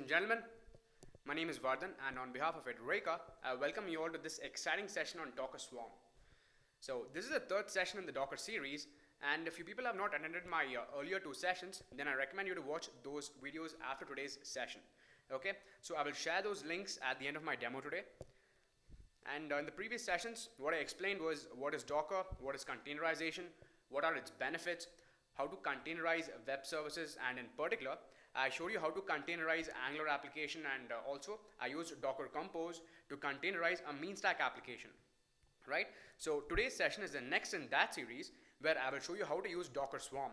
gentlemen, my name is Vardhan, and on behalf of Edureka, I welcome you all to this exciting session on Docker Swarm. So this is the third session in the Docker series, and if you people have not attended my earlier two sessions, then I recommend you to watch those videos after today's session. Okay, so I will share those links at the end of my demo today. And in the previous sessions, what I explained was what is Docker, what is containerization, what are its benefits, how to containerize web services, and in particular, I showed you how to containerize Angular application, and also I used Docker Compose to containerize a mean stack application. Right? So today's session is the next in that series where I will show you how to use Docker Swarm.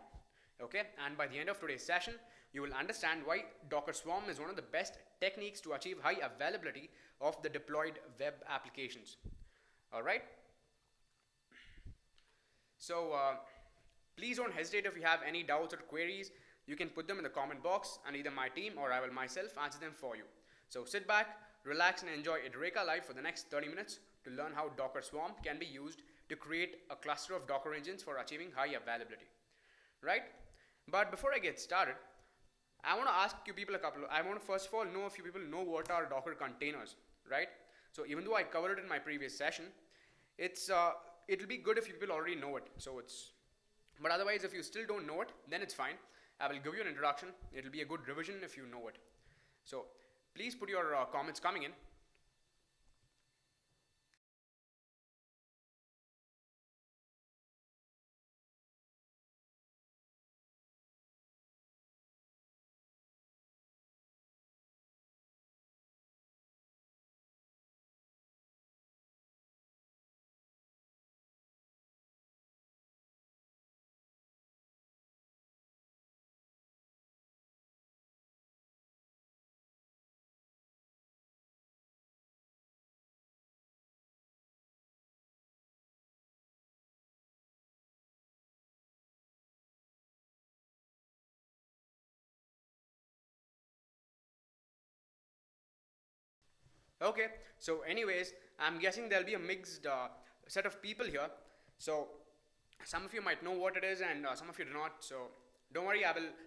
Okay, and by the end of today's session, you will understand why Docker Swarm is one of the best techniques to achieve high availability of the deployed web applications. All right. So please don't hesitate if you have any doubts or queries. You can put them in the comment box, and either my team or I will myself answer them for you. So sit back, relax, and enjoy Edureka Live for the next 30 minutes to learn how Docker Swarm can be used to create a cluster of Docker engines for achieving high availability. Right? But before I get started, I want to ask you people I want to first of all know if you people know what are Docker containers, right? So even though I covered it in my previous session, it'll be good if you people already know it. But otherwise, if you still don't know it, then it's fine. I will give you an introduction. It'll be a good revision if you know it. So please put your comments coming in. Okay, so anyways, I'm guessing there'll be a mixed set of people here. So some of you might know what it is, and some of you do not. So don't worry,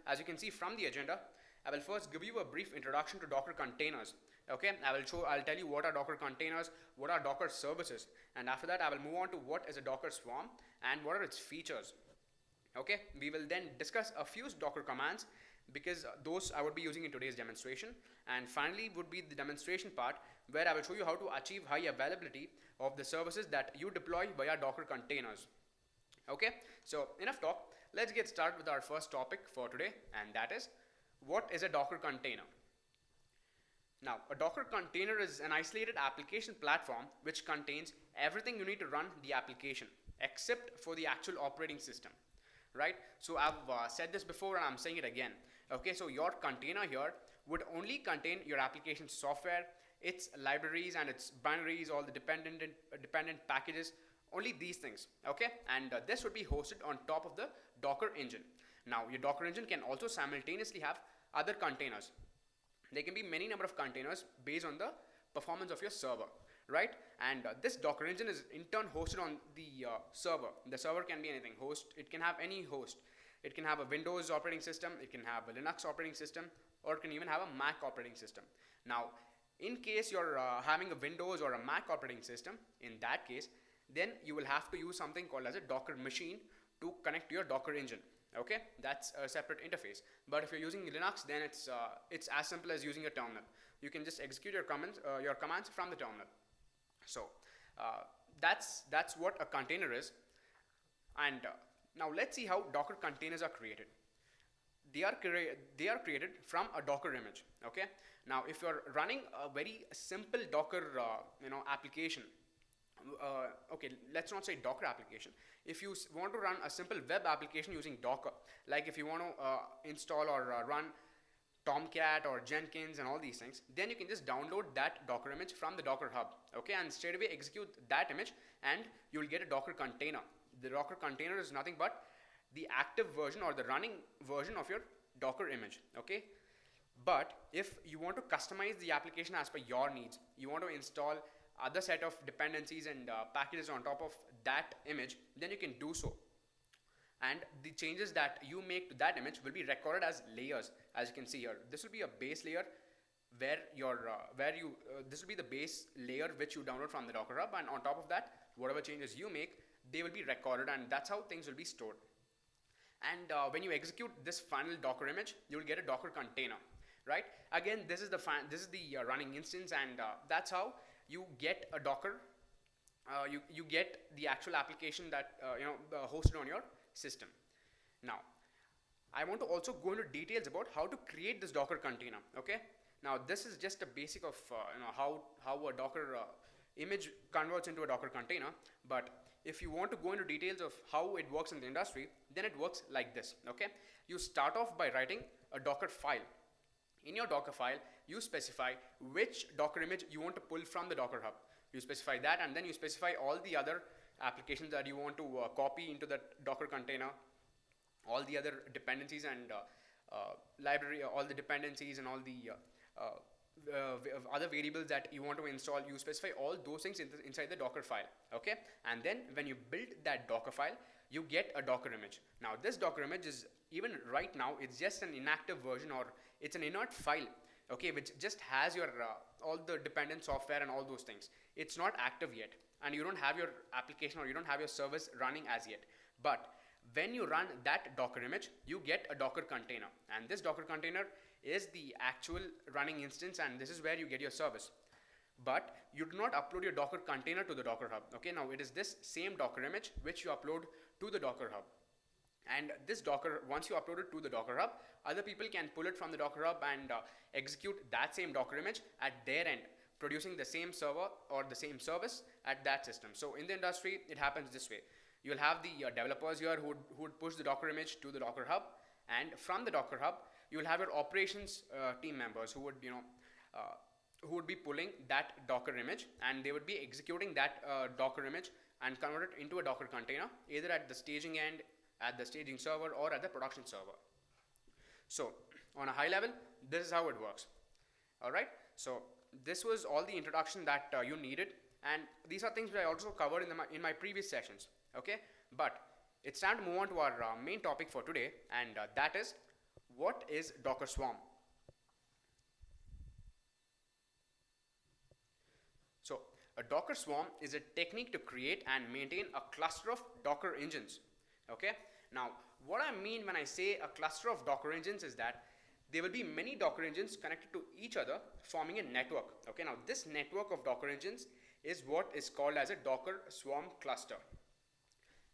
as you can see from the agenda, I will first give you a brief introduction to Docker containers. Okay, I'll tell you what are Docker containers, what are Docker services, and after that I will move on to what is a Docker swarm and what are its features. Okay, we will then discuss a few Docker commands because those I would be using in today's demonstration, and finally would be the demonstration part where I will show you how to achieve high availability of the services that you deploy via Docker containers. Okay, so enough talk, let's get started with our first topic for today, and that is what is a Docker container. Now, a Docker container is an isolated application platform which contains everything you need to run the application except for the actual operating system. Right? So I've said this before and I'm saying it again. Okay, so your container here would only contain your application software, its libraries and its binaries, all the dependent packages, only these things. Okay, and this would be hosted on top of the Docker engine. Now, your Docker engine can also simultaneously have other containers. There can be many number of containers based on the performance of your server, right? And this Docker engine is in turn hosted on the server. The server can be anything. It can have any host. It can have a Windows operating system, it can have a Linux operating system, or it can even have a Mac operating system. Now, in case you're having a Windows or a Mac operating system, in that case, then you will have to use something called as a Docker machine to connect to your Docker engine. Okay, that's a separate interface. But if you're using Linux, then it's as simple as using a terminal. You can just execute your commands from the terminal. So that's what a container is. And now let's see how Docker containers are created. They are created from a Docker image. Okay. Now, if you're running a very simple Docker application, okay, let's not say Docker application. If you want to run a simple web application using Docker, like if you want to install or run Tomcat or Jenkins and all these things, then you can just download that Docker image from the Docker Hub, okay, and straight away execute that image and you will get a Docker container. The Docker container is nothing but the active version or the running version of your Docker image, okay. But if you want to customize the application as per your needs, you want to install other set of dependencies and packages on top of that image, then you can do so. And the changes that you make to that image will be recorded as layers, as you can see here. This will be a base layer, where you this will be the base layer which you download from the Docker Hub, and on top of that, whatever changes you make, they will be recorded, and that's how things will be stored. And when you execute this final Docker image, you will get a Docker container, right? Again, this is the running instance, and that's how you get a Docker. You get the actual application that hosted on your system. Now, I want to also go into details about how to create this Docker container. Okay. Now, this is just a basic of how a Docker image converts into a Docker container. But if you want to go into details of how it works in the industry, then it works like this. Okay. You start off by writing a Docker file. In your Docker file, you specify which Docker image you want to pull from the Docker Hub. You specify that, and then you specify all the other applications that you want to copy into that Docker container, all the other dependencies and library, all the dependencies and all the other variables that you want to install. You specify all those things inside the Docker file. Okay, and then when you build that Docker file, you get a Docker image. Now, this Docker image is, even right now, it's just an inactive version, or it's an inert file, okay, which just has your all the dependent software and all those things. It's not active yet, and you don't have your application or you don't have your service running as yet. But when you run that Docker image, you get a Docker container, and this Docker container is the actual running instance, and this is where you get your service. But you do not upload your Docker container to the Docker Hub. Okay, now it is this same Docker image which you upload to the Docker Hub. And this Docker, once you upload it to the Docker Hub, other people can pull it from the Docker Hub and execute that same Docker image at their end, producing the same server or the same service at that system. So in the industry, it happens this way. You'll have the developers here who would push the Docker image to the Docker Hub, and from the Docker Hub, you will have your operations team members who would who would be pulling that Docker image, and they would be executing that Docker image and convert it into a Docker container, either at the staging end, at the staging server, or at the production server. So on a high level, this is how it works. All right. So this was all the introduction that you needed, and these are things that I also covered in my previous sessions. Okay. But it's time to move on to our main topic for today, and that is, what is Docker Swarm? So a Docker Swarm is a technique to create and maintain a cluster of Docker engines. Okay. Now, what I mean when I say a cluster of Docker engines is that there will be many Docker engines connected to each other, forming a network. Okay. Now, this network of Docker engines is what is called as a Docker Swarm cluster.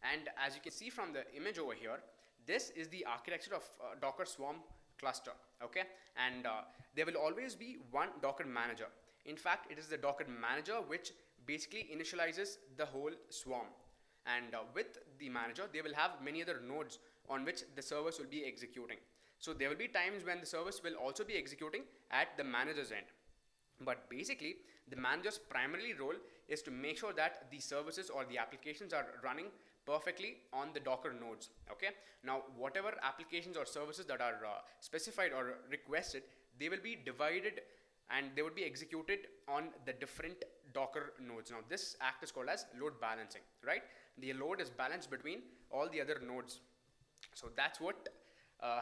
And as you can see from the image over here, this is the architecture of Docker Swarm cluster. Okay. And there will always be one Docker manager. In fact, it is the Docker manager which basically initializes the whole swarm. And with the manager, they will have many other nodes on which the service will be executing. So there will be times when the service will also be executing at the manager's end. But basically, the manager's primary role is to make sure that the services or the applications are running perfectly on the Docker nodes. Okay. Now, whatever applications or services that are specified or requested, they will be divided and they would be executed on the different Docker nodes. Now, this act is called as load balancing, right? The load is balanced between all the other nodes. So that's what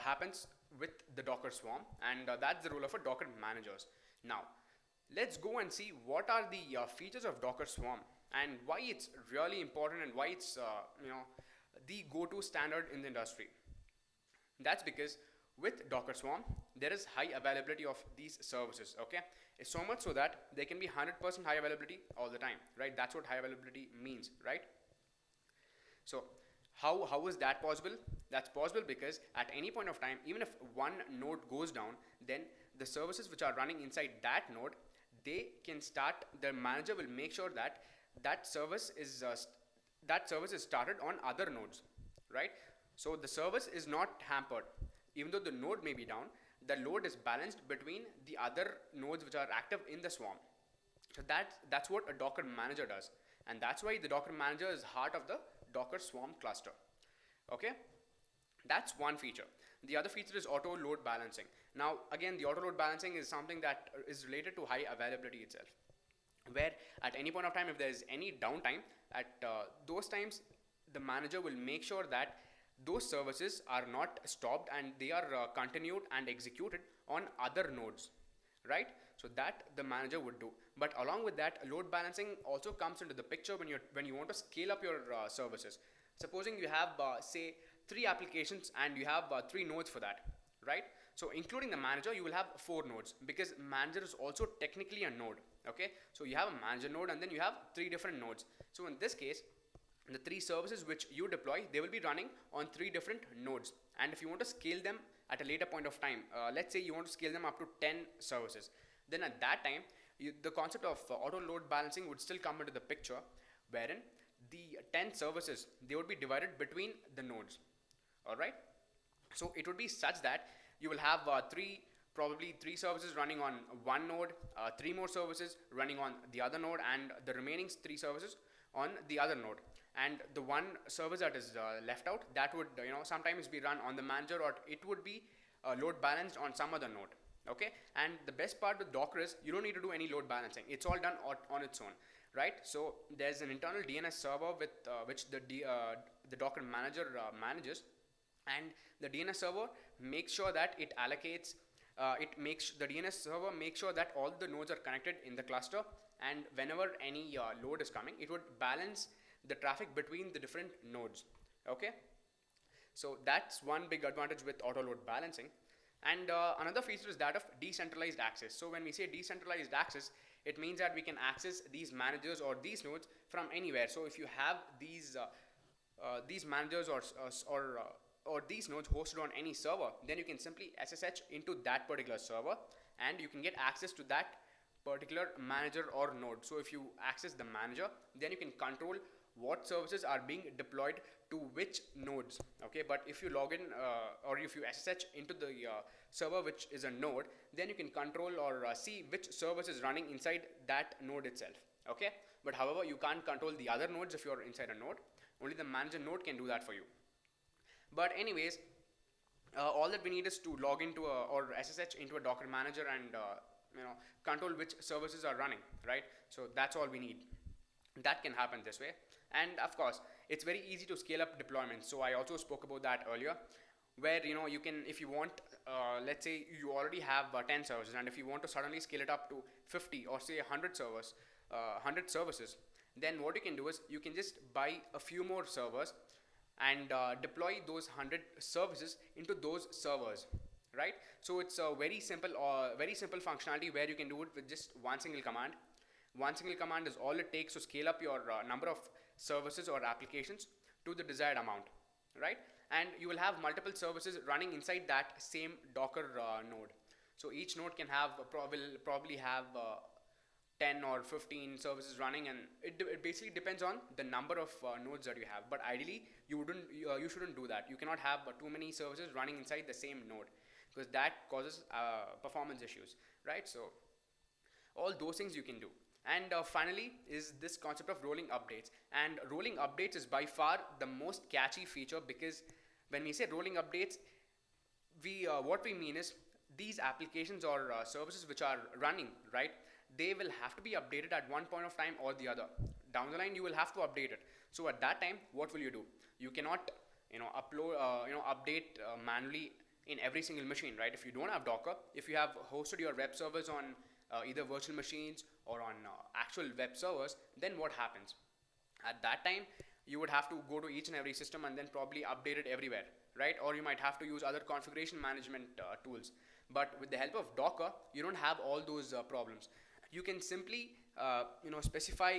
happens with the Docker Swarm, and that's the role of a Docker managers. Now, let's go and see what are the features of Docker Swarm and why it's really important and why it's the go-to standard in the industry. That's because with Docker Swarm, there is high availability of these services. Okay, it's so much so that there can be 100% high availability all the time, right? That's what high availability means, right? So how is that possible? That's possible because at any point of time, even if one node goes down, then the services which are running inside that node, they can start. The manager will make sure that that service is started on other nodes, right? So the service is not hampered. Even though the node may be down, the load is balanced between the other nodes which are active in the swarm. So that's what a Docker manager does, and that's why the Docker manager is heart of the Docker Swarm cluster. Okay, that's one feature. The other feature is auto load balancing. Now, again, the auto load balancing is something that is related to high availability itself, where at any point of time, if there is any downtime, at those times, the manager will make sure that those services are not stopped and they are continued and executed on other nodes. right? So that the manager would do. But along with that, load balancing also comes into the picture when you want to scale up your services. Supposing you have say 3 applications and you have 3 nodes for that, right? So including the manager, you will have 4 nodes, because manager is also technically a node. Okay, so you have a manager node and then you have 3 different nodes. So in this case, the 3 services which you deploy, they will be running on 3 different nodes. And if you want to scale them at a later point of time, let's say you want to scale them up to 10 services, then at that time the concept of auto load balancing would still come into the picture, wherein the 10 services, they would be divided between the nodes. All right, so it would be such that you will have probably 3 services running on one node, 3 more services running on the other node, and the remaining 3 services on the other node. And the one service that is left out, that would sometimes be run on the manager, or it would be load balanced on some other node. Okay, and the best part with Docker is you don't need to do any load balancing. It's all done on its own, right? So there's an internal DNS server with which the Docker manager manages, and the DNS server makes sure that it allocates the DNS server makes sure that all the nodes are connected in the cluster, and whenever any load is coming, it would balance the traffic between the different nodes. Okay, so that's one big advantage with auto load balancing. And another feature is that of decentralized access. So when we say decentralized access, it means that we can access these managers or these nodes from anywhere. So if you have these managers or these nodes hosted on any server, then you can simply SSH into that particular server, and you can get access to that particular manager or node. So if you access the manager, then you can control what services are being deployed to which nodes. Okay, but if you log in or if you SSH into the server which is a node, then you can control or see which service is running inside that node itself. Okay, but however, you can't control the other nodes if you're inside a node. Only the manager node can do that for you. But anyways, all that we need is to log into or SSH into a Docker manager and control which services are running, right? So that's all we need. That can happen this way. And of course, it's very easy to scale up deployments. So I also spoke about that earlier, where you can, if you want, let's say you already have 10 services, and if you want to suddenly scale it up to 50 or say 100 services, then what you can do is you can just buy a few more servers and deploy those 100 services into those servers, right? So it's a very simple functionality where you can do it with just one single command. One single command is all it takes to scale up your number of services or applications to the desired amount, right? And you will have multiple services running inside that same Docker node. So each node can have will probably have 10 or 15 services running, and it basically depends on the number of nodes that you have. But ideally, you shouldn't do that. You cannot have too many services running inside the same node, because that causes performance issues, right? So all those things you can do. And finally is this concept of rolling updates. And rolling updates is by far the most catchy feature, because when we say rolling updates, what we mean is these applications or services which are running, right, they will have to be updated at one point of time or the other. Down the line, you will have to update it. So at that time, what will you do? You cannot update manually in every single machine, right? If you don't have Docker, if you have hosted your web servers on either virtual machines or on actual web servers, then what happens? At that time, you would have to go to each and every system and then probably update it everywhere, right? Or you might have to use other configuration management tools. But with the help of Docker, you don't have all those problems. You can simply specify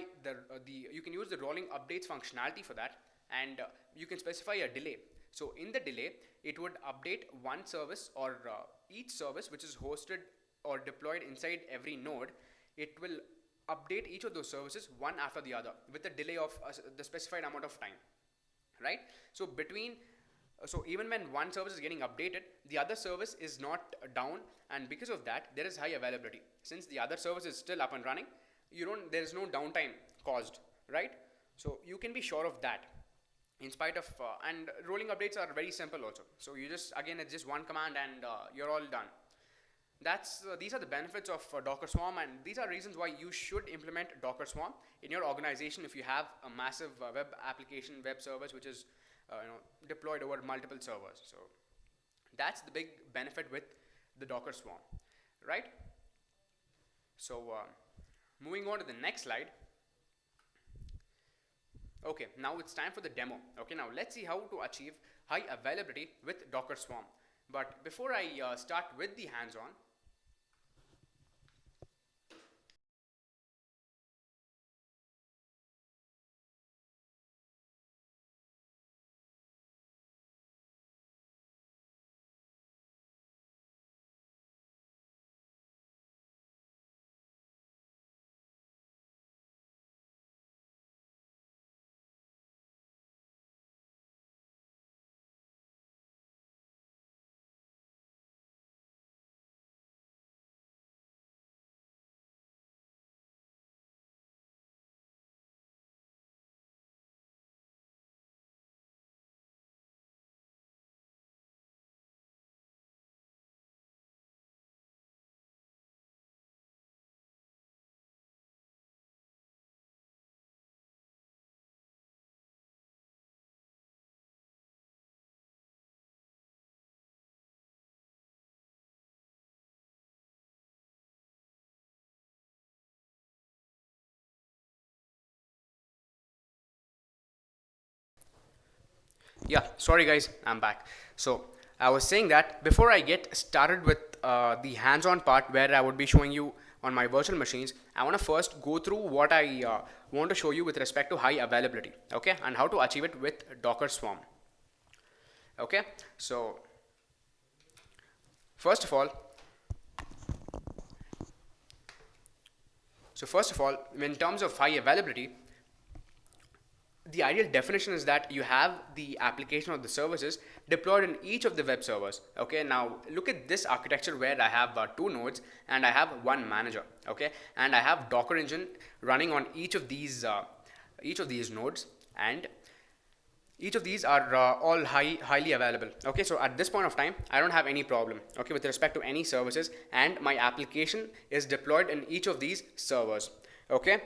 you can use the rolling updates functionality for that, and you can specify a delay. So in the delay, it would update one service or each service which is hosted or deployed inside every node. It will update each of those services one after the other with a delay of the specified amount of time, right? So even when one service is getting updated, the other service is not down, and because of that, there is high availability. Since the other service is still up and running, there is no downtime caused, right? So you can be sure of that. In spite of and rolling updates are very simple also. So it's just one command and you're all done. These are the benefits of Docker Swarm, and these are reasons why you should implement Docker Swarm in your organization if you have a massive web service which is deployed over multiple servers. So that's the big benefit with the Docker Swarm, right? So moving on to the next slide. Okay, now it's time for the demo. Okay, now let's see how to achieve high availability with Docker Swarm. But before I start with the hands-on, yeah, sorry guys, I'm back. So I was saying that before I get started with the hands-on part where I would be showing you on my virtual machines, I want to first go through what I want to show you with respect to high availability, okay, and how to achieve it with Docker Swarm. Okay, so first of all, in terms of high availability, the ideal definition is that you have the application or the services deployed in each of the web servers. Okay, now look at this architecture where I have two nodes and I have one manager. Okay, and I have Docker engine running on each of these nodes, and each of these are all highly available. Okay, so at this point of time, I don't have any problem, okay, with respect to any services, and my application is deployed in each of these servers. Okay,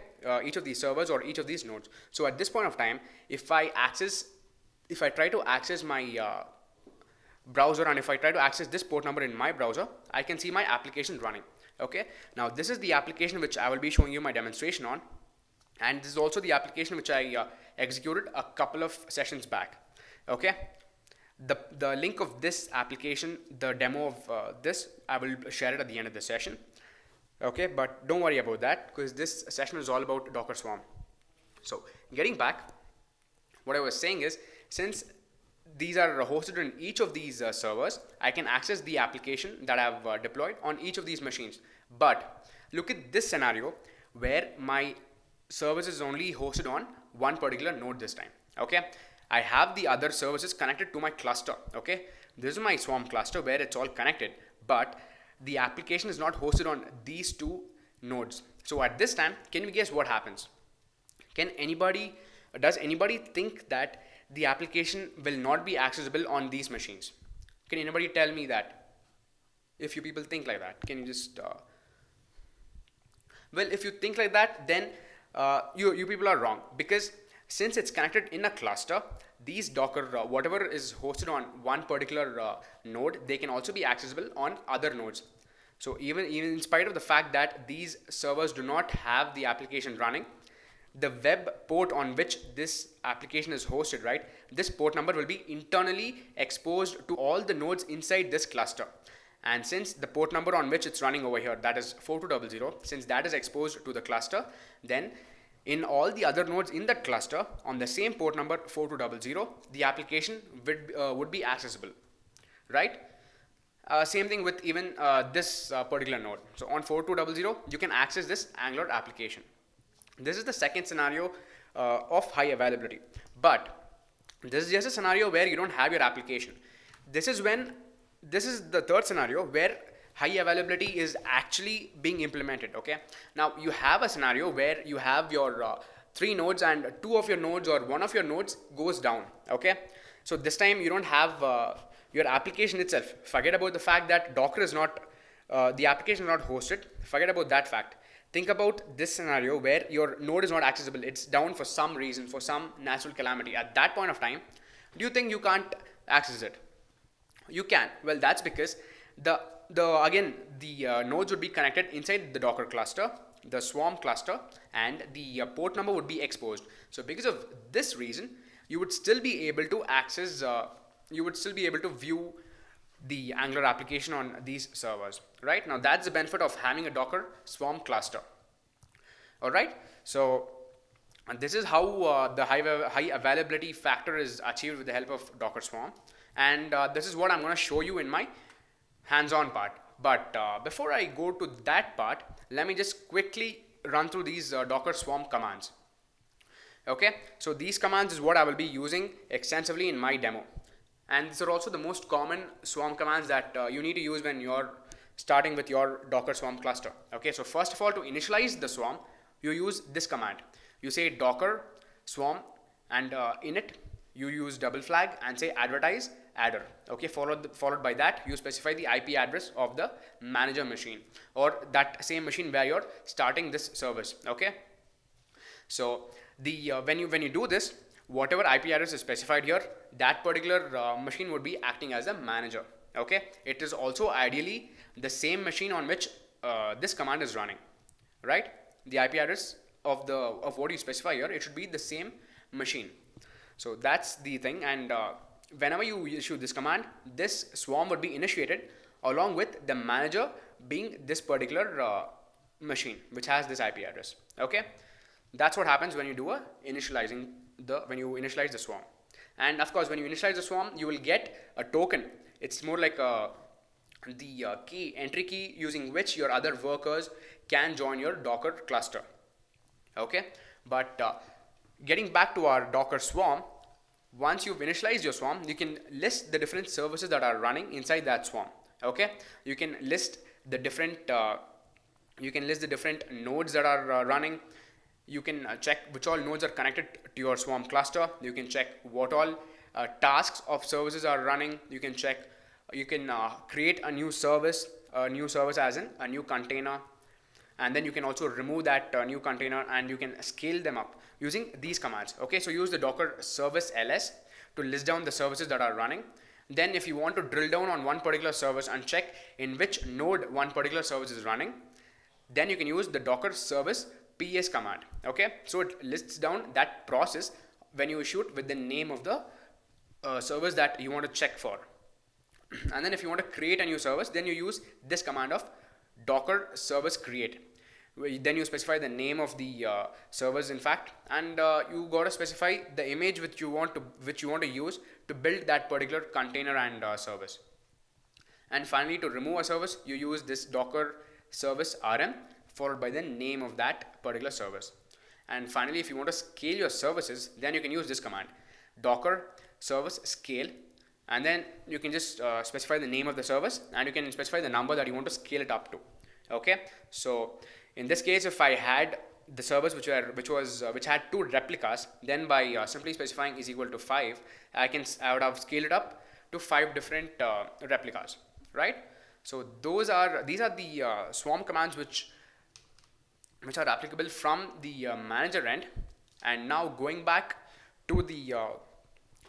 each of these servers or each of these nodes. So at this point of time, if I try to access my browser, and if I try to access this port number in my browser, I can see my application running. Okay, now this is the application which I will be showing you my demonstration on, and this is also the application which I executed a couple of sessions back. Okay, the link of this application, the demo of this, I will share it at the end of the session. Okay, but don't worry about that because this session is all about Docker Swarm. So getting back, what I was saying is, since these are hosted in each of these servers, I can access the application that I've deployed on each of these machines. But look at this scenario where my service is only hosted on one particular node this time. Okay, I have the other services connected to my cluster. Okay, this is my Swarm cluster where it's all connected, but the application is not hosted on these two nodes. So at this time, can you guess what happens? Does anybody think that the application will not be accessible on these machines? Can anybody tell me that? If you people think like that, can you just well, if you think like that, then you people are wrong, because since it's connected in a cluster, these Docker, whatever is hosted on one particular node, they can also be accessible on other nodes. So even in spite of the fact that these servers do not have the application running, the web port on which this application is hosted, right, this port number will be internally exposed to all the nodes inside this cluster. And since the port number on which it's running over here, that is 4200, since that is exposed to the cluster, then in all the other nodes in that cluster on the same port number 4200, the application would be accessible, right? Same thing with even this particular node. So on 4200, you can access this Angular application. This is the second scenario of high availability. But this is just a scenario where you don't have your application. This is the third scenario where high availability is actually being implemented. Okay, now you have a scenario where you have your 3 nodes and 2 of your nodes or 1 of your nodes goes down. Okay, so this time you don't have your application itself. Forget about the fact that Docker is not the application is not hosted. Forget about that fact. Think about this scenario where your node is not accessible. It's down for some reason, for some natural calamity. At that point of time, do you think you can't access it? You can. Well, that's because the the nodes would be connected inside the Docker cluster, the Swarm cluster, and the port number would be exposed. So because of this reason, you would still be able to access, you would still be able to view the Angular application on these servers, right? Now that's the benefit of having a Docker Swarm cluster. All right, so and this is how the high availability factor is achieved with the help of Docker Swarm, and this is what I'm going to show you in my hands-on part. But before I go to that part, let me just quickly run through these Docker Swarm commands. Okay, so these commands is what I will be using extensively in my demo, and these are also the most common Swarm commands that you need to use when you're starting with your Docker Swarm cluster. Okay, so first of all, to initialize the Swarm, you use this command. You say Docker Swarm, and in it you use double flag and say advertise adder. Okay, followed by that you specify the IP address of the manager machine, or that same machine where you're starting this service. Okay, so the when you do this, whatever IP address is specified here, that particular machine would be acting as a manager. Okay, it is also ideally the same machine on which this command is running, right? The IP address of what you specify here, it should be the same machine. So that's the thing, and whenever you issue this command, this swarm would be initiated along with the manager being this particular machine which has this IP address. Okay, that's what happens when you do when you initialize the swarm. And of course, when you initialize the swarm, you will get a token. It's more like the entry key using which your other workers can join your Docker cluster. Okay, but getting back to our Docker Swarm, once you've initialized your swarm, you can list the different services that are running inside that swarm. Okay, you can list the different nodes that are running. You can check which all nodes are connected to your swarm cluster. You can check what all tasks of services are running. You can check, you can create a new service as in a new container, and then you can also remove that new container, and you can scale them up using these commands. Okay, so use the Docker service ls to list down the services that are running. Then if you want to drill down on one particular service and check in which node one particular service is running, then you can use the Docker service ps command. Okay, so it lists down that process when you issue it with the name of the service that you want to check for. And then if you want to create a new service, then you use this command of Docker service create. Then you specify the name of the servers, in fact, and you gotta specify the image which you want to use to build that particular container and service. And finally, to remove a service, you use this Docker service rm followed by the name of that particular service. And finally, if you want to scale your services, then you can use this command, Docker service scale, and then you can just specify the name of the service, and you can specify the number that you want to scale it up to. Okay, so in this case, if I had the service which had 2 replicas, then by simply specifying is equal to 5, I would have scaled it up to 5 different replicas, right? So these are the swarm commands which are applicable from the manager end. And now going back to the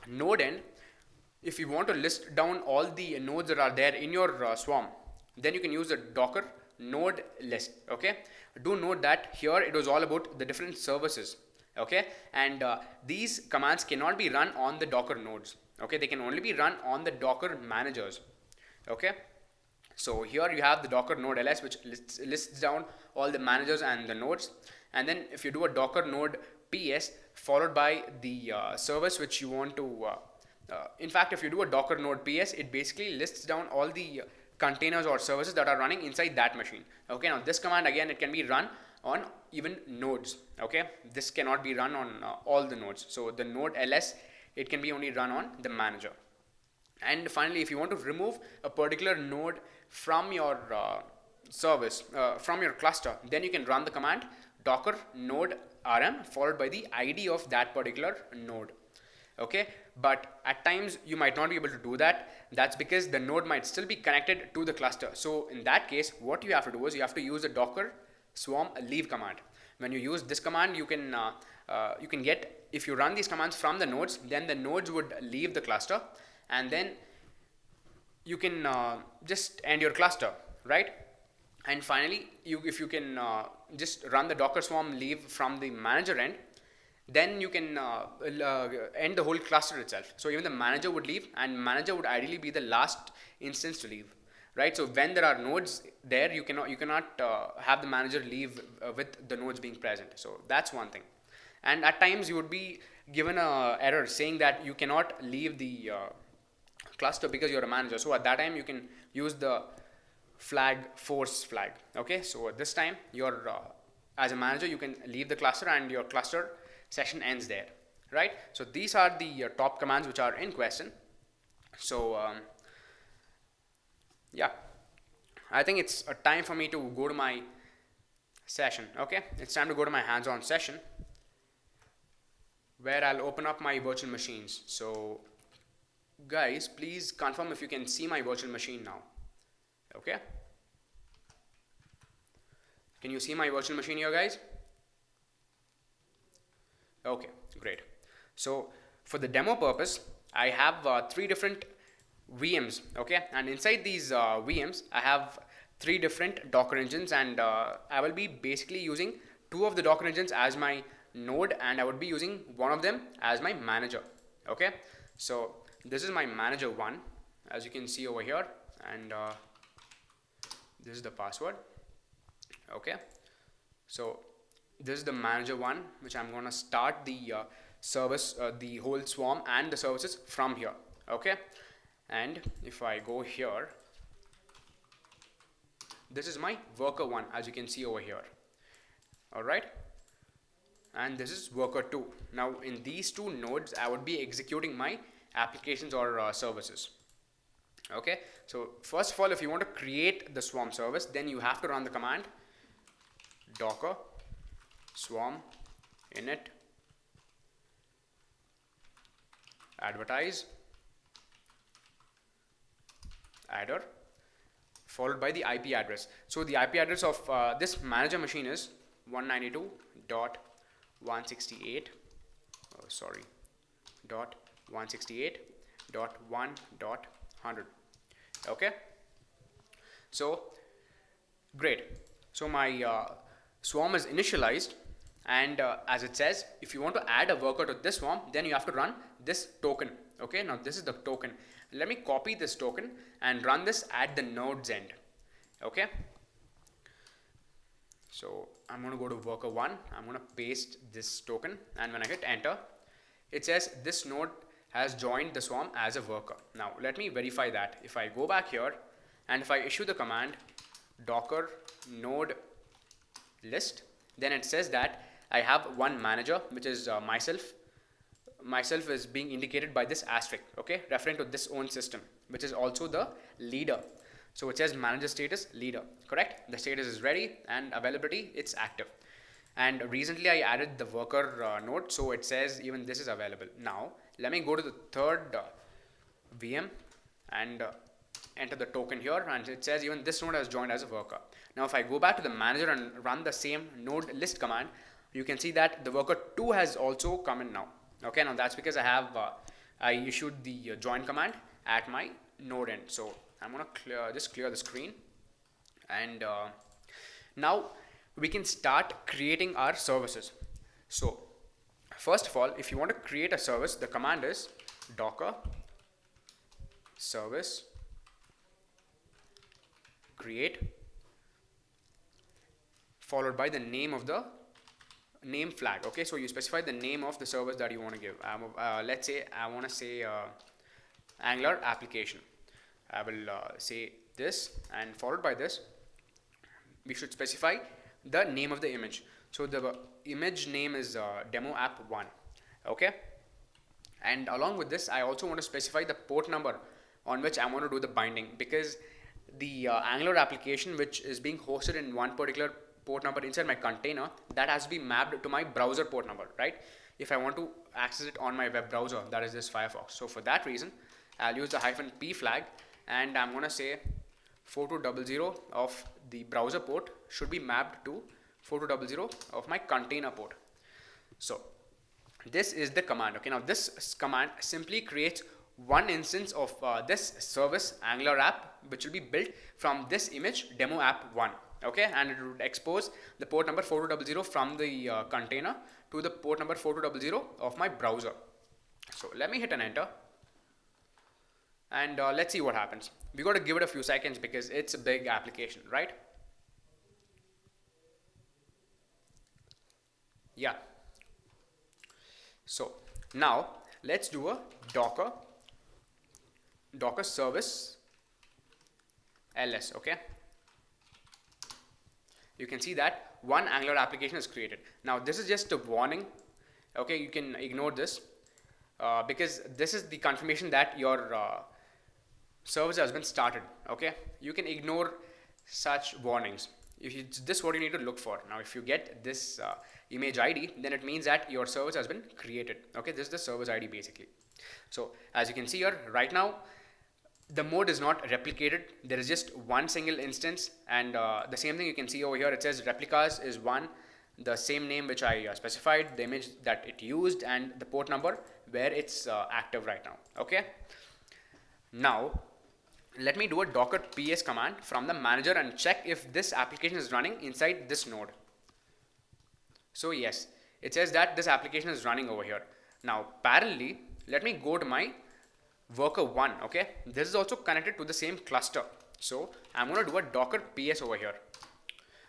node end, if you want to list down all the nodes that are there in your swarm, then you can use the Docker node list. Okay, do note that here it was all about the different services. Okay, and these commands cannot be run on the Docker nodes. Okay, they can only be run on the Docker managers. Okay, so here you have the Docker node ls, which lists down all the managers and the nodes. And then if you do a Docker node ps followed by the service which you want to in fact, if you do a Docker node ps, it basically lists down all the containers or services that are running inside that machine. Okay, now this command, again, it can be run on even nodes. Okay, this cannot be run on all the nodes. So the node ls, it can be only run on the manager. And finally, if you want to remove a particular node from your service, from your cluster, then you can run the command Docker node rm followed by the id of that particular node. Okay, but at times you might not be able to do that. That's because the node might still be connected to the cluster. So in that case, what you have to do is you have to use the Docker swarm leave command. When you use this command, you can get, if you run these commands from the nodes, then the nodes would leave the cluster, and then you can just end your cluster, right? And finally, if you can just run the Docker Swarm leave from the manager end, then you can end the whole cluster itself. So even the manager would leave, and manager would ideally be the last instance to leave, right? So when there are nodes there, you cannot have the manager leave with the nodes being present. So that's one thing. And at times you would be given a error saying that you cannot leave the cluster because you're a manager. So at that time you can use the flag force flag. Okay, so at this time you're as a manager, you can leave the cluster and your cluster session ends there, right? So these are the top commands which are in question. So yeah, I think it's a time for me to go to my session. Okay, it's time to go to my hands-on session where I'll open up my virtual machines. So guys, please confirm if you can see my virtual machine now. Okay, can you see my virtual machine here, guys? Okay, great. So for the demo purpose, I have three different VMs, okay, and inside these VMs I have three different Docker engines, and I will be basically using two of the Docker engines as my node, and I would be using one of them as my manager. Okay, so this is my manager one, as you can see over here, and this is the password. Okay, so this is the manager one, which I'm gonna start the service, the whole swarm and the services from here. Okay, and if I go here, this is my worker one, as you can see over here. All right, and this is worker 2. Now in these two nodes I would be executing my applications or services. Okay, so first of all, if you want to create the swarm service, then you have to run the command docker swarm init advertise adder followed by the IP address. So the IP address of this manager machine is 192.168.168.1.100. Okay, so great. So my swarm is initialized, and as it says, if you want to add a worker to this swarm, then you have to run this token. Okay, now this is the token. Let me copy this token and run this at the node's end. Okay, so I'm going to go to worker 1, I'm going to paste this token, and when I hit enter, it says this node has joined the swarm as a worker. Now let me verify that. If I go back here and if I issue the command docker node list, then it says that I have one manager, which is myself. Myself is being indicated by this asterisk, okay, referring to this own system, which is also the leader. So it says manager status leader, correct? The status is ready and availability, it's active. And recently I added the worker node, so it says even this is available. Now let me go to the third VM and enter the token here, and it says even this node has joined as a worker. Now if I go back to the manager and run the same node list command, you can see that the worker 2 has also come in now. Okay, now that's because I issued the join command at my node end. So I'm gonna just clear the screen, and now we can start creating our services. So first of all, if you want to create a service, the command is docker service create followed by the name of the name flag. Okay, so you specify the name of the service that you want to give. Let's say I want to say Angular application. I will say this, and followed by this we should specify the name of the image. So the image name is demo app 1. Okay, and along with this I also want to specify the port number on which I want to do the binding, because the Angular application which is being hosted in one particular port number inside my container, that has to be mapped to my browser port number, right? If I want to access it on my web browser, that is this Firefox. So for that reason I'll use the -p flag, and I'm going to say 4200 of the browser port should be mapped to 4200 of my container port. So this is the command. Okay, now this command simply creates one instance of this service Angular app, which will be built from this image demo app 1. Okay, and it would expose the port number 4200 from the container to the port number 4200 of my browser. So let me hit an enter, and let's see what happens. We got to give it a few seconds because it's a big application, right? Yeah. So now let's do a Docker service ls. Okay, you can see that one Angular application is created. Now this is just a warning. Okay, you can ignore this because this is the confirmation that your service has been started. Okay, you can ignore such warnings. This is what you need to look for. Now if you get this image ID, then it means that your service has been created. Okay, this is the service ID basically. So as you can see here, right now the mode is not replicated. There is just one single instance, and the same thing you can see over here. It says replicas is 1, the same name which I specified, the image that it used, and the port number where it's active right now. Okay, now let me do a docker ps command from the manager and check if this application is running inside this node. So yes, it says that this application is running over here. Now parallelly, let me go to my worker 1. Okay, this is also connected to the same cluster, so I'm going to do a docker ps over here.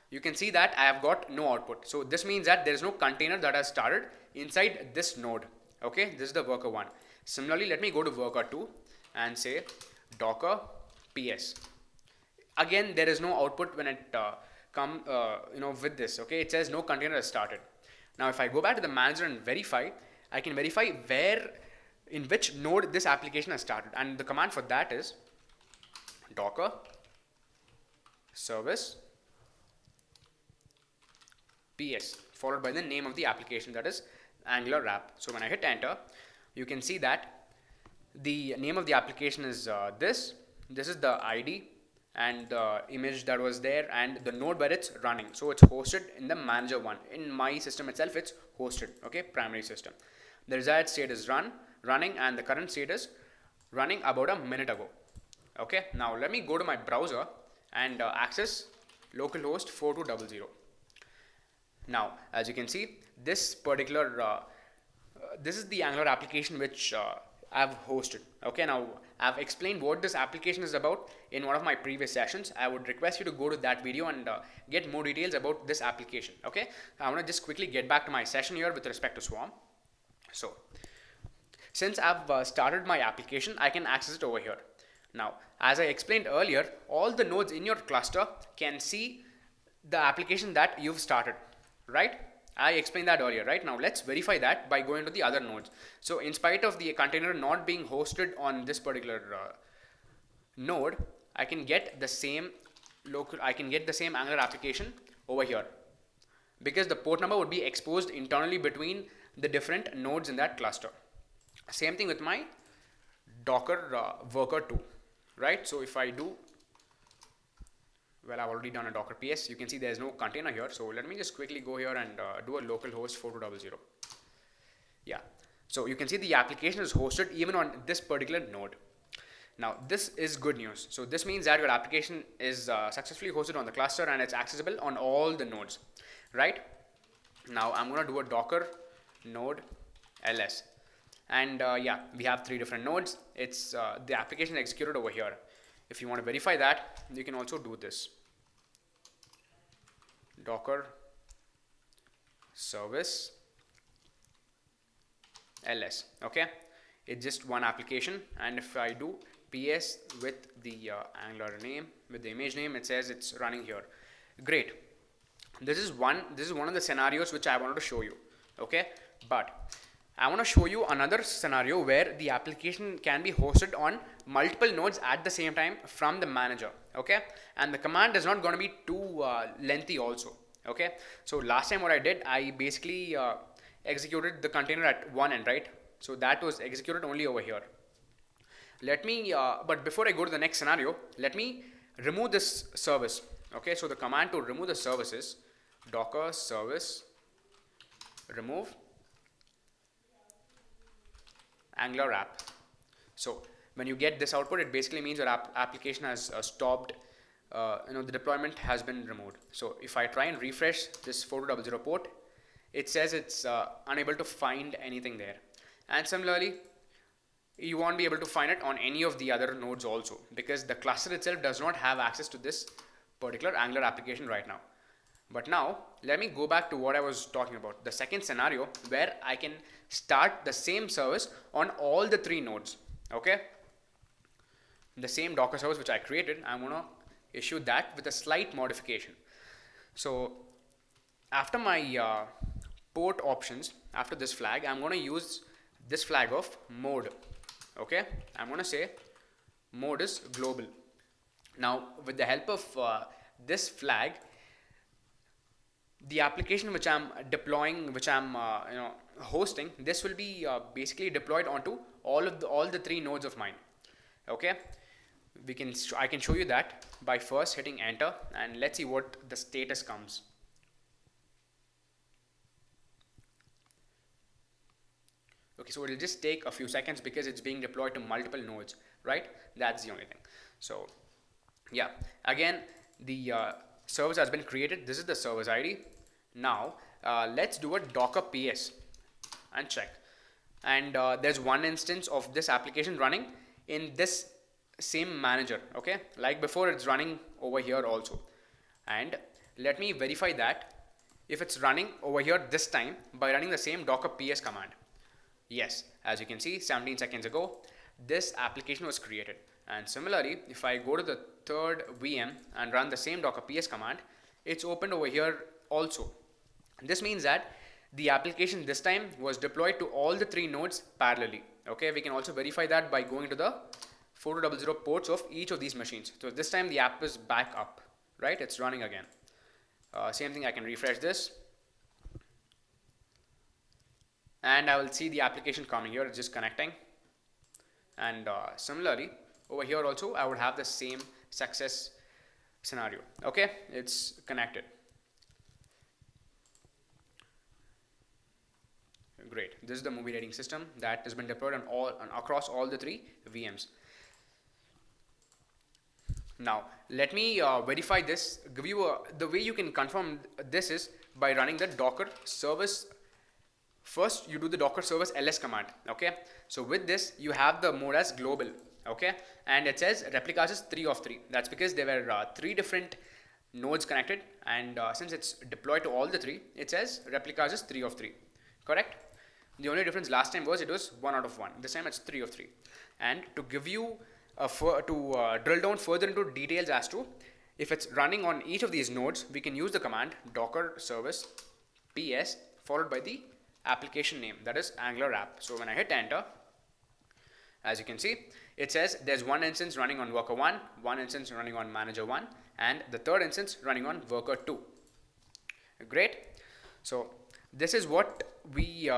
You can see that I have got no output, so this means that there is no container that has started inside this node. Okay, this is the worker 1. Similarly, let me go to worker 2 and say docker ps. Again, there is no output when it with this. Okay, it says no container has started. Now if I go back to the manager and verify, I can verify in which node this application has started, and the command for that is docker service ps followed by the name of the application, that is Angular app. So when I hit enter, you can see that the name of the application is this is the ID and the image that was there and the node where it's running. So it's hosted in the manager 1. In my system itself, it's hosted. Okay, primary system. The desired state is running, and the current state is running about a minute ago. Okay, now let me go to my browser and access localhost 4200. Now as you can see, this particular this is the Angular application which I've hosted. Okay, now I've explained what this application is about in one of my previous sessions. I would request you to go to that video and get more details about this application. Okay, I want to just quickly get back to my session here with respect to Swarm. So since I've started my application, I can access it over here. Now as I explained earlier, all the nodes in your cluster can see the application that you've started, right? I explained that earlier, right? Now let's verify that by going to the other nodes. So in spite of the container not being hosted on this particular node, I can get the same Angular application over here, because the port number would be exposed internally between the different nodes in that cluster. Same thing with my docker worker 2, right? So if I do, well, I've already done a docker ps. You can see there's no container here, so let me just quickly go here and do a localhost 4200. Yeah, so you can see the application is hosted even on this particular node. Now this is good news. So this means that your application is successfully hosted on the cluster and it's accessible on all the nodes, right? Now I'm going to do a docker node ls, and yeah, we have 3 different nodes. It's the application executed over here. If you want to verify that, you can also do this docker service ls. Okay, it's just one application, and if I do ps with the Angular name, with the image name, it says it's running here. Great. This is one of the scenarios which I wanted to show you. Okay, but I want to show you another scenario where the application can be hosted on multiple nodes at the same time from the manager. Okay, and the command is not going to be too lengthy also. Okay, so last time what I did, I basically executed the container at one end, right? So that was executed only over here. Let me but before I go to the next scenario, let me remove this service. Okay, so the command to remove the service is docker service remove Angular app. So when you get this output, it basically means your application has stopped, the deployment has been removed. So if I try and refresh this 4200 port, it says it's unable to find anything there. And similarly, you won't be able to find it on any of the other nodes also, because the cluster itself does not have access to this particular Angular application right now. But now let me go back to what I was talking about, the second scenario where I can start the same service on all the three nodes. Okay, the same Docker service which I created, I'm gonna issue that with a slight modification. So after my port options, after this flag, I'm gonna use this flag of mode. Okay, I'm gonna say mode is global. Now with the help of this flag, the application which I'm deploying, which I'm hosting, this will be basically deployed onto all the three nodes of mine. Okay, I can show you that by first hitting enter, and let's see what the status comes. Okay, so it'll just take a few seconds because it's being deployed to multiple nodes, right? That's the only thing. So yeah, again, the service has been created. This is the service ID. Now let's do a Docker PS and check. And there's one instance of this application running in this same manager. Okay, like before, it's running over here also. And let me verify that if it's running over here this time by running the same Docker PS command. Yes, as you can see, 17 seconds ago, this application was created. And similarly, if I go to the third VM and run the same Docker PS command, it's opened over here also. This means that the application this time was deployed to all the three nodes parallelly. Okay, we can also verify that by going to the 4200 ports of each of these machines. So this time the app is back up, right? It's running again. Same thing, I can refresh this. And I will see the application coming here, it's just connecting. And similarly, over here also, I would have the same success scenario. Okay, it's connected. Great. This is the movie rating system that has been deployed on across all the three VMs. Now, let me verify this. Give you the way you can confirm this is by running the Docker service. First, you do the Docker service ls command. Okay. So with this, you have the mode as global. Okay. And it says replicas is 3 of 3. That's because there were 3 different nodes connected. And since it's deployed to all the 3, it says replicas is 3 of 3. Correct? The only difference last time was it was 1 out of 1. This time it's 3 of 3. And to give you drill down further into details as to if it's running on each of these nodes, we can use the command docker service ps followed by the application name, that is Angular app. So when I hit enter, as you can see, it says there's one instance running on worker 1, one instance running on manager 1, and the third instance running on worker 2. Great. So this is what we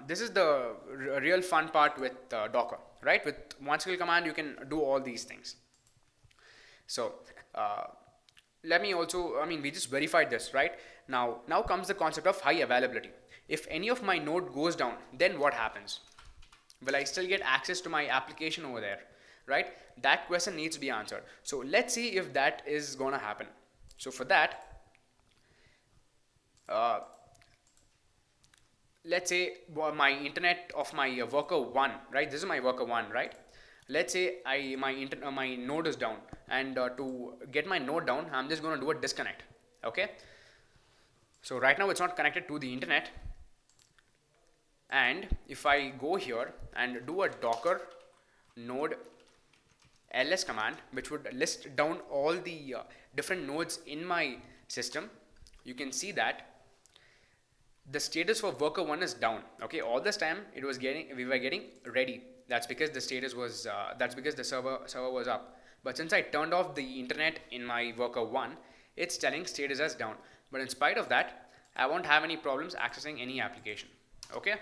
this is the real fun part with Docker, right? With one single command, you can do all these things. So let me also, we just verified this, right? Now comes the concept of high availability. If any of my node goes down, then what happens? Will I still get access to my application over there, right? That question needs to be answered. So let's see if that is gonna happen. So for that, let's say my internet of my worker 1, right? This is my worker 1, right? Let's say my node is down, and to get my node down, I'm just going to do a disconnect. Okay. So right now it's not connected to the internet. And if I go here and do a docker node ls command, which would list down all the different nodes in my system, you can see that the status for worker 1 is down. Okay, all this time we were getting ready. That's because the status was that's because the server was up. But since I turned off the internet in my worker 1, it's telling status as down. But in spite of that, I won't have any problems accessing any application. Okay.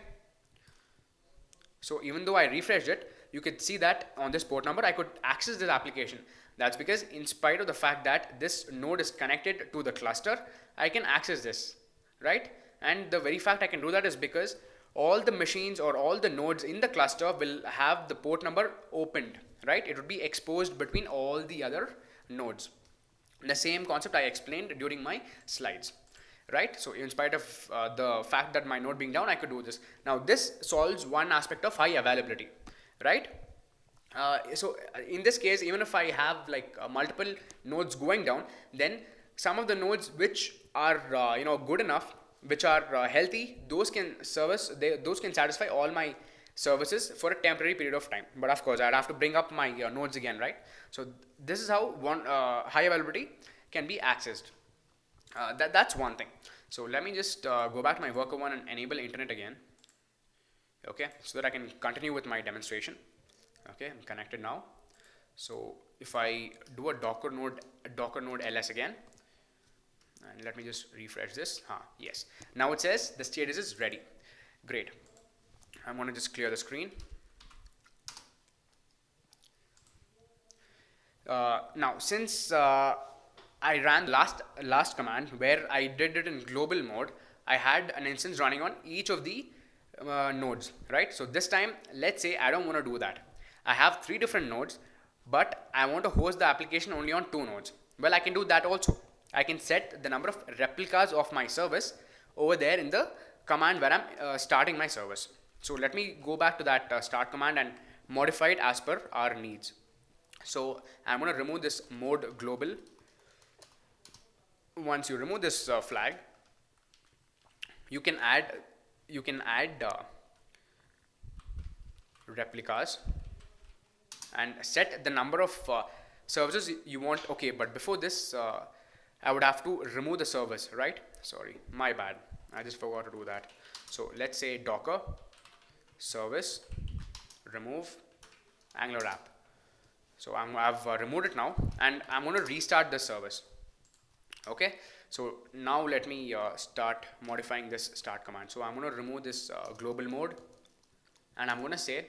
So even though I refreshed it, you could see that on this port number I could access this application. That's because in spite of the fact that this node is connected to the cluster, I can access this, right? And the very fact I can do that is because all the machines or all the nodes in the cluster will have the port number opened, right? It would be exposed between all the other nodes. The same concept I explained during my slides, right? So in spite of the fact that my node being down, I could do this. Now this solves one aspect of high availability, right? So in this case, even if I have like multiple nodes going down, then some of the nodes which are good enough, which are healthy, those can those can satisfy all my services for a temporary period of time. But of course, I'd have to bring up my nodes again, right? So this is how one high availability can be accessed. That's one thing. So let me just go back to my worker one and enable internet again. Okay, so that I can continue with my demonstration. Okay, I'm connected now. So if I do a docker node ls again, and let me just refresh this. Yes. Now it says the status is ready. Great. I'm going to just clear the screen. Now, since I ran last command where I did it in global mode, I had an instance running on each of the nodes, right? So this time, let's say I don't want to do that. I have 3 different nodes, but I want to host the application only on 2 nodes. Well, I can do that also. I can set the number of replicas of my service over there in the command where I'm starting my service. So let me go back to that start command and modify it as per our needs. So I'm going to remove this mode global. Once you remove this flag, you can add replicas and set the number of services you want. Okay, but before this, I would have to remove the service, right? Sorry, my bad. I just forgot to do that. So let's say docker service remove Angular app. So I've removed it now, and I'm going to restart the service. Okay, so now let me start modifying this start command. So I'm going to remove this global mode, and I'm going to say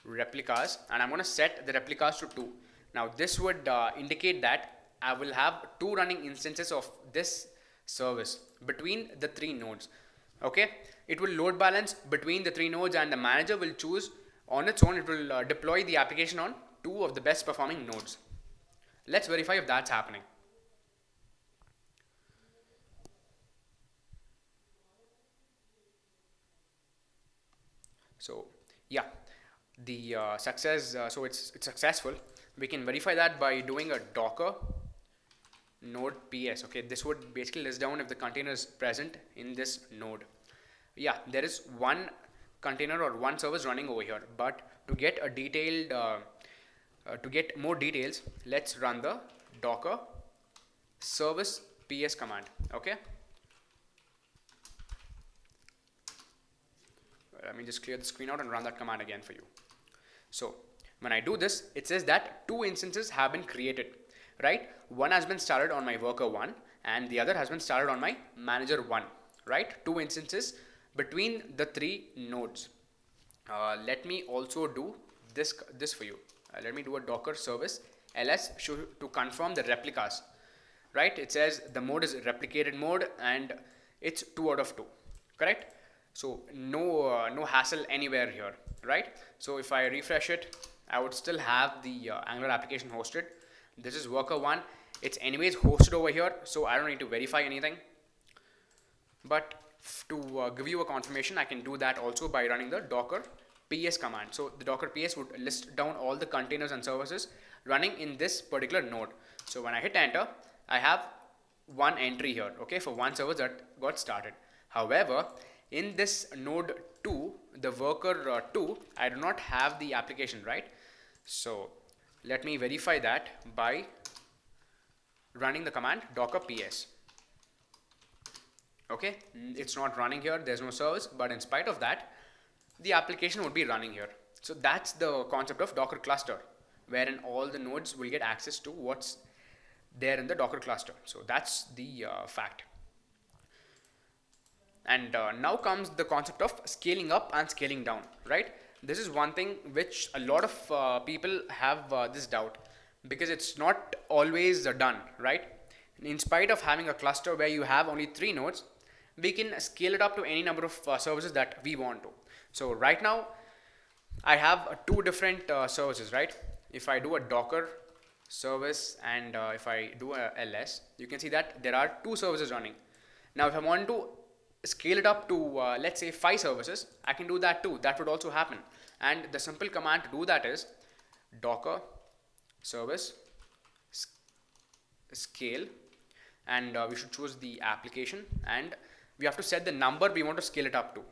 replicas, and I'm going to set the replicas to 2. Now this would indicate that I will have 2 running instances of this service between the 3 nodes. Okay, it will load balance between the 3 nodes, and the manager will choose on its own. It will deploy the application on 2 of the best performing nodes. Let's verify if that's happening. So yeah, the success, so it's successful. We can verify that by doing a docker node ps. Okay, this would basically list down if the container is present in this node. Yeah, there is one container or one service running over here, but to get a detailed to get more details, let's run the docker service ps command. Okay, let me just clear the screen out and run that command again for you. So when I do this, it says that 2 instances have been created, right? One has been started on my worker 1 and the other has been started on my manager 1, right? 2 instances between the 3 nodes. Let me also do this for you. Let me do a docker service ls to confirm the replicas, right? It says the mode is replicated mode and it's 2 out of 2, correct? So no hassle anywhere here, right? So if I refresh it, I would still have the Angular application hosted. This is worker 1. It's anyways hosted over here, so I don't need to verify anything. But to give you a confirmation, I can do that also by running the docker ps command. So the docker ps would list down all the containers and services running in this particular node. So when I hit enter, I have one entry here, okay, for one service that got started. However, in this node 2, the worker 2, I do not have the application, right? So let me verify that by running the command docker ps. Okay, it's not running here, there's no service, but in spite of that, the application would be running here. So that's the concept of Docker cluster, wherein all the nodes will get access to what's there in the Docker cluster. So that's the fact. And now comes the concept of scaling up and scaling down, right? This is one thing which a lot of people have this doubt, because it's not always done, right? In spite of having a cluster where you have only 3 nodes, we can scale it up to any number of services that we want to. So right now I have two different services, right? If I do a Docker service and if I do a ls, you can see that there are two services running. Now if I want to scale it up to let's say 5 services, I can do that too. That would also happen. And the simple command to do that is docker service scale, and we should choose the application, and we have to set the number we want to scale it up to.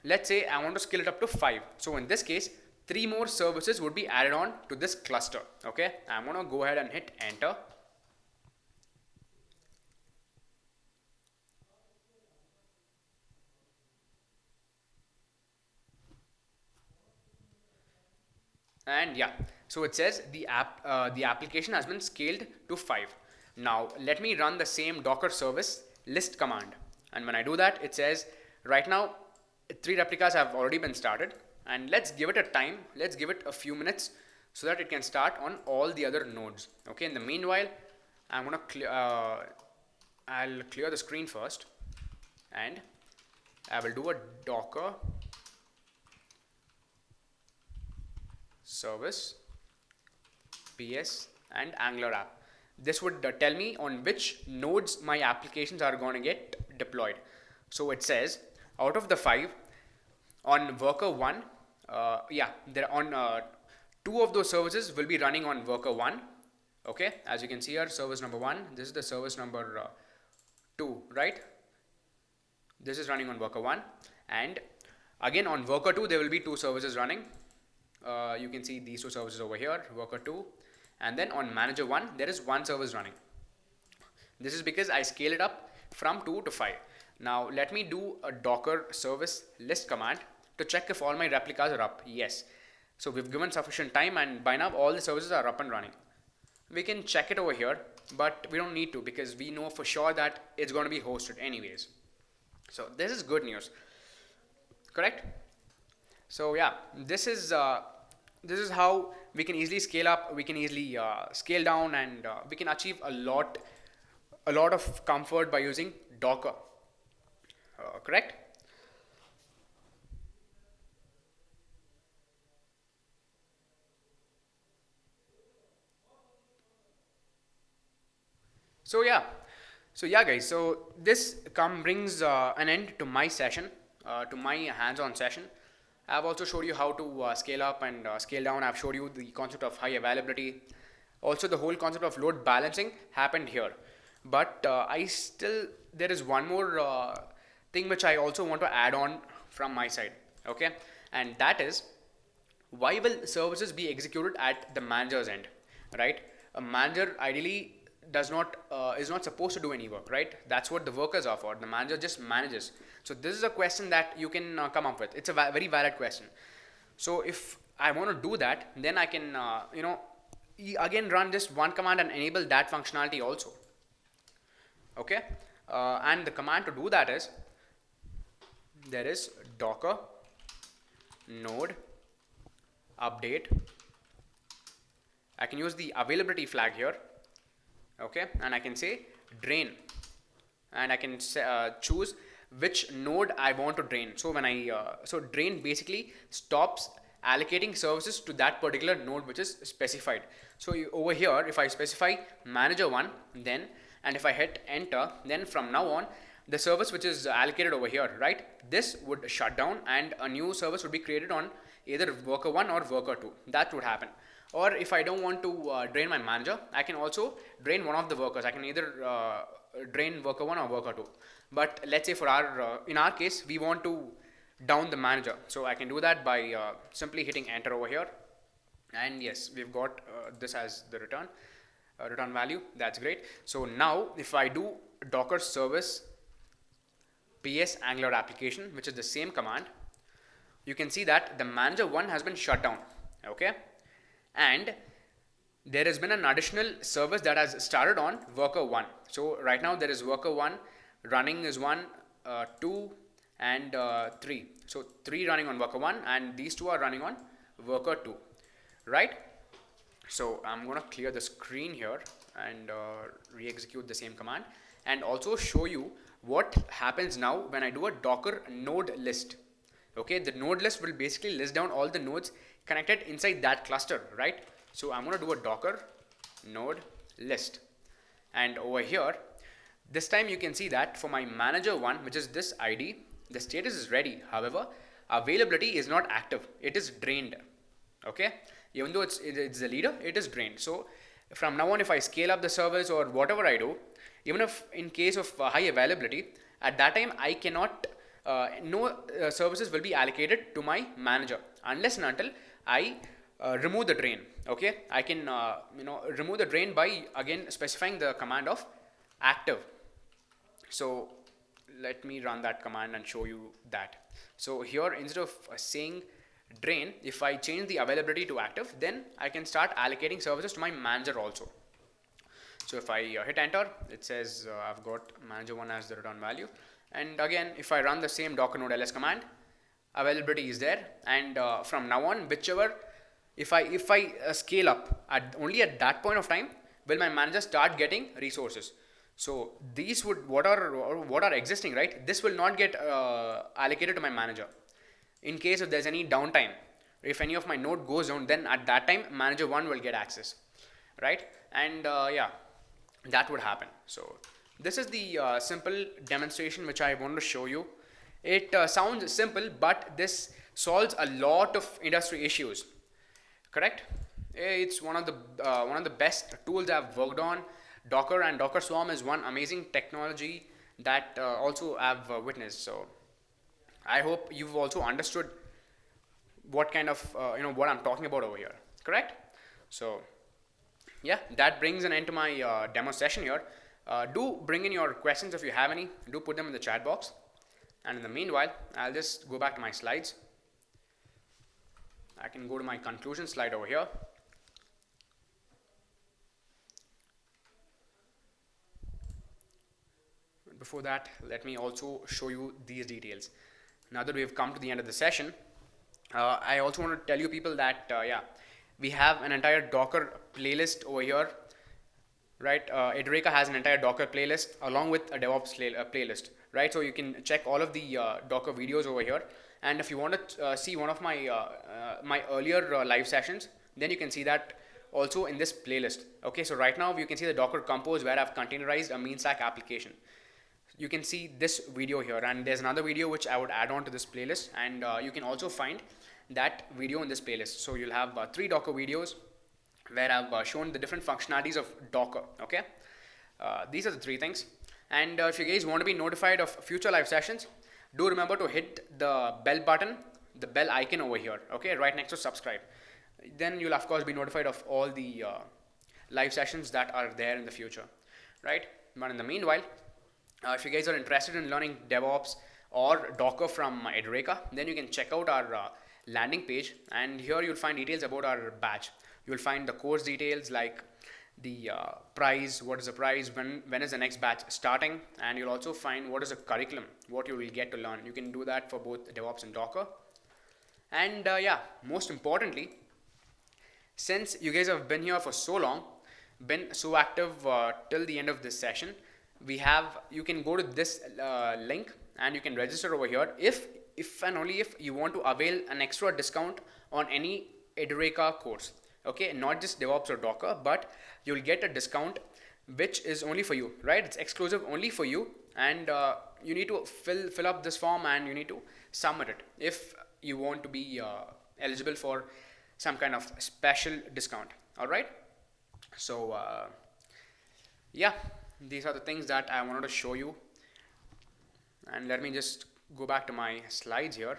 Let's say I want to scale it up to 5. So in this case, 3 more services would be added on to this cluster. Okay, I'm going to go ahead and hit enter. And yeah, so it says the application has been scaled to 5. Now let me run the same docker service list command, and when I do that, it says right now 3 replicas have already been started, and let's give it a time. Let's give it a few minutes so that it can start on all the other nodes. Okay, in the meanwhile, I'm gonna I'll clear the screen first, and I will do a docker service ps and Angular app. This would tell me on which nodes my applications are going to get deployed. So it says out of the 5, on worker 1, yeah, there on 2 of those services will be running on worker 1. Okay, as you can see here, service number 1, this is the service number 2, right? This is running on worker 1, and again on worker 2 there will be 2 services running. You can see these 2 services over here, worker 2, and then on manager 1 there is 1 service running. This is because I scale it up from 2 to 5. Now let me do a docker service list command to check if all my replicas are up. Yes, so we've given sufficient time, and by now all the services are up and running. We can check it over here, but we don't need to because we know for sure that it's going to be hosted anyways. So this is good news, correct? So yeah, this is how we can easily scale up, we can easily scale down, and we can achieve a lot of comfort by using Docker. Correct? So yeah, guys. So this brings an end to my session, to my hands-on session. I've also showed you how to scale up and scale down. I've showed you the concept of high availability. Also, the whole concept of load balancing happened here. But there is one more thing which I also want to add on from my side. Okay, and that is, why will services be executed at the manager's end, right? A manager ideally does not is not supposed to do any work, right? That's what the workers are for. The manager just manages. So this is a question that you can come up with. It's a very valid question. So if I want to do that, then I can again run just one command and enable that functionality also. Okay, and the command to do that is, there is docker node update. I can use the availability flag here. Okay, and I can say drain, and I can choose which node I want to drain. So when so drain basically stops allocating services to that particular node which is specified. So over here, if I specify manager 1, then, and if I hit enter, then from now on the service which is allocated over here, right, this would shut down and a new service would be created on either worker 1 or worker 2. That would happen. Or if I don't want to drain my manager, I can also drain one of the workers. I can either drain worker 1 or worker 2. But let's say for in our case, we want to down the manager. So I can do that by simply hitting enter over here. And yes, we've got this as the return value. That's great. So now if I do docker service ps Angular application, which is the same command, you can see that the manager 1 has been shut down. Okay, and there has been an additional service that has started on worker 1. So right now there is worker 1 running is 1, 2 and 3. So 3 running on worker 1 and these 2 are running on worker 2, right? So I'm going to clear the screen here and re-execute the same command, and also show you what happens now when I do a Docker node list. Okay, the node list will basically list down all the nodes connected inside that cluster, right? So I'm going to do a Docker node list, and over here this time you can see that for my manager one, which is this ID, the status is ready. However, availability is not active, it is drained. Okay, even though it's the leader, it is drained. So from now on, if I scale up the service or whatever I do, even if in case of high availability, at that time I cannot no services will be allocated to my manager unless and until I remove the drain. Okay, I can remove the drain by again specifying the command of active. So let me run that command and show you that. So here, instead of saying drain, if I change the availability to active, then I can start allocating services to my manager also. So if I hit enter, it says I've got manager one as the return value. And again, if I run the same docker node ls command, availability is there. And from now on, whichever, if I scale up only at that point of time, will my manager start getting resources. So these would what are existing, right? This will not get allocated to my manager. In case if there's any downtime, if any of my node goes down, then at that time manager one will get access, right? And yeah, that would happen. So this is the simple demonstration which I want to show you. It sounds simple, but this solves a lot of industry issues. Correct? It's one of the best tools I've worked on. Docker and Docker Swarm is one amazing technology that also I've witnessed. So I hope you've also understood what kind of what I'm talking about over here. Correct? So yeah, that brings an end to my demo session here. Do bring in your questions if you have any. Do put them in the chat box. And in the meanwhile, I'll just go back to my slides. I can go to my conclusion slide over here. Before that, let me also show you these details. Now that we've come to the end of the session, I also want to tell you people that yeah, we have an entire Docker playlist over here, right? Edureka has an entire Docker playlist along with a DevOps playlist, right? So you can check all of the Docker videos over here. And if you want to see one of my my earlier live sessions, then you can see that also in this playlist. Okay, so right now you can see the Docker compose where I've containerized a mean stack application. You can see this video here, and there's another video which I would add on to this playlist, and you can also find that video in this playlist. So you'll have 3 Docker videos where I've shown the different functionalities of Docker. Okay, these are the 3 things. And if you guys want to be notified of future live sessions, do remember to hit the bell button, the bell icon over here, okay, right next to subscribe. Then you'll of course be notified of all the live sessions that are there in the future, right? But in the meanwhile, if you guys are interested in learning DevOps or Docker from Edureka, then you can check out our landing page, and here you'll find details about our batch. You'll find the course details like the price, what is the price, when is the next batch starting, and you'll also find what is the curriculum, what you will get to learn. You can do that for both DevOps and Docker. And yeah, most importantly, since you guys have been here for so long, been so active till the end of this session, you can go to this link and you can register over here if and only if you want to avail an extra discount on any Edureka course. Okay, not just DevOps or Docker, but you'll get a discount which is only for you, right? It's exclusive only for you, and you need to fill up this form and you need to submit it if you want to be eligible for some kind of special discount. All right, so yeah, these are the things that I wanted to show you, and let me just go back to my slides here.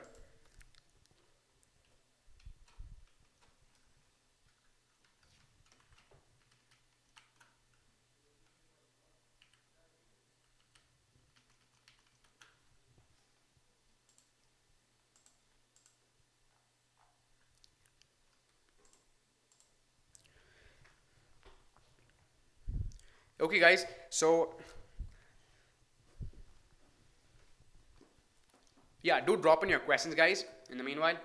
Okay guys, so yeah, do drop in your questions guys in the meanwhile.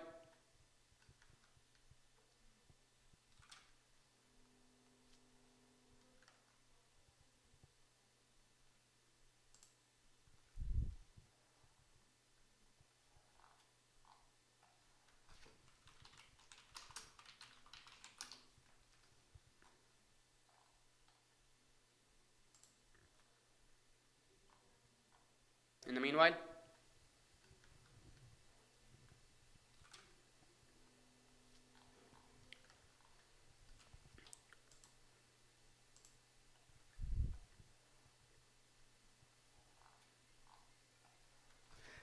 In the meanwhile,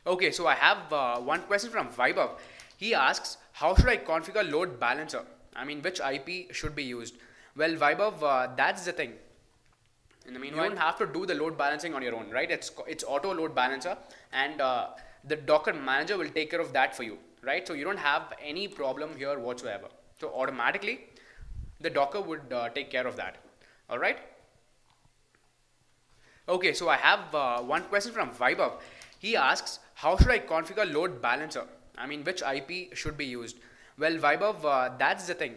okay, so I have one question from Vaibhav. He asks, how should I configure load balancer? I mean, which IP should be used? Well, Vaibhav, that's the thing. In the meanwhile, you don't have to do the load balancing on your own, right? It's auto load balancer, and the Docker manager will take care of that for you, right? So you don't have any problem here whatsoever. So automatically, the Docker would take care of that. All right. Okay, so I have one question from Vaibhav. He asks, how should I configure load balancer? I mean, which IP should be used? Well, Vaibhav, that's the thing.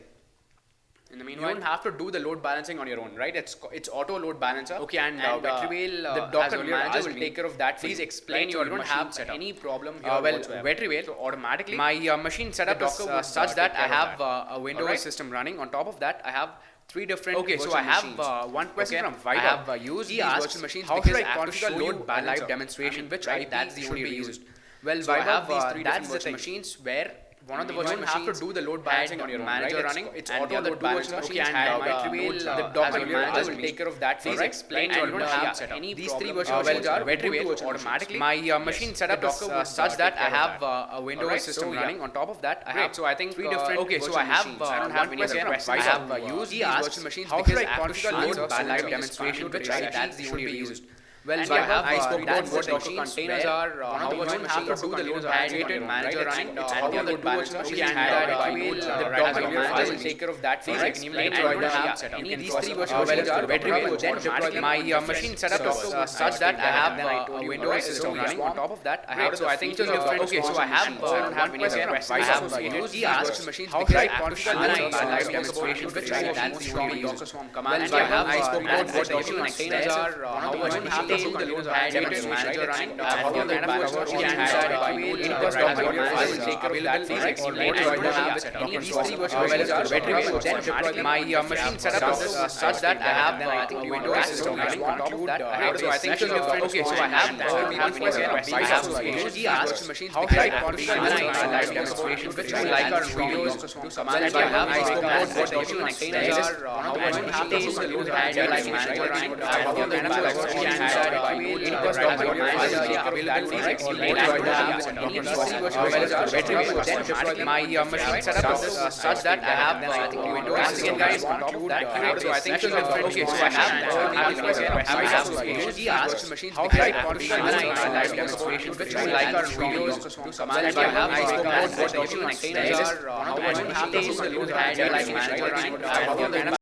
In the meanwhile, you don't have to do the load balancing on your own, right? It's auto load balancer. Okay, and the Docker manager will take care of that. Please explain your machine setup. Don't have any problem here whatsoever. Vetriwhale, so automatically my machine setup is such that I have a Windows system running. On top of that, I have three different. Okay, so I have one question from Vaibhav. I have used these virtual machines. How should I configure load balancer? Live demonstration, which IP that's the only used. Well, so I have these three different virtual machines where one of the virtual machines have to do the load balancing on your own, manager right? Running. It's auto load balancer. Okay, and the Docker manager will take care of that. Please explain your don't have any these three virtual machines are Vetriwhale automatically. My machine setup is such that I have a Windows system running. On top of that, I have so I think three different. Okay, so I have I don't have any other questions. I have used these virtual machines. How should I configure load live demonstration? Which that's the only used. Well, so I spoke about what Docker containers are, how you don't have to do the load balancing manager running, and the other balancer machine the Docker manager will take care of that. Please explain any these three virtual machines are Vetriwhale. Then my machine setup is such that I have a Windows system running. On top of that, I have so I think okay, so I have I don't have any other questions. I have used these virtual machines. How should I configure live demonstration? Which that's the only Docker Swarm command. I spoke about what Docker containers are, how you don't have to do the load balancing manager running, and the other balancer machine will take care of that. Please explain any these three virtual machines are Vetriwhale. Then my machine setup is such that I have a Windows system running. On top of that, I have so I think okay, so I have one question. I have used these virtual machines. How should I configure live demonstration? Which I like our videos to command. I spoke about what Docker containers are, how you don't have to do the load balancing manager running, and the other balancer machine my machine setup is such that I have Windows again guys on top of that. So I think okay, so I have used these virtual machines. How should I configure live demonstration? Which I like our videos to command. I spoke about what Docker containers are, how you don't have to do the load balancing manager running, and the other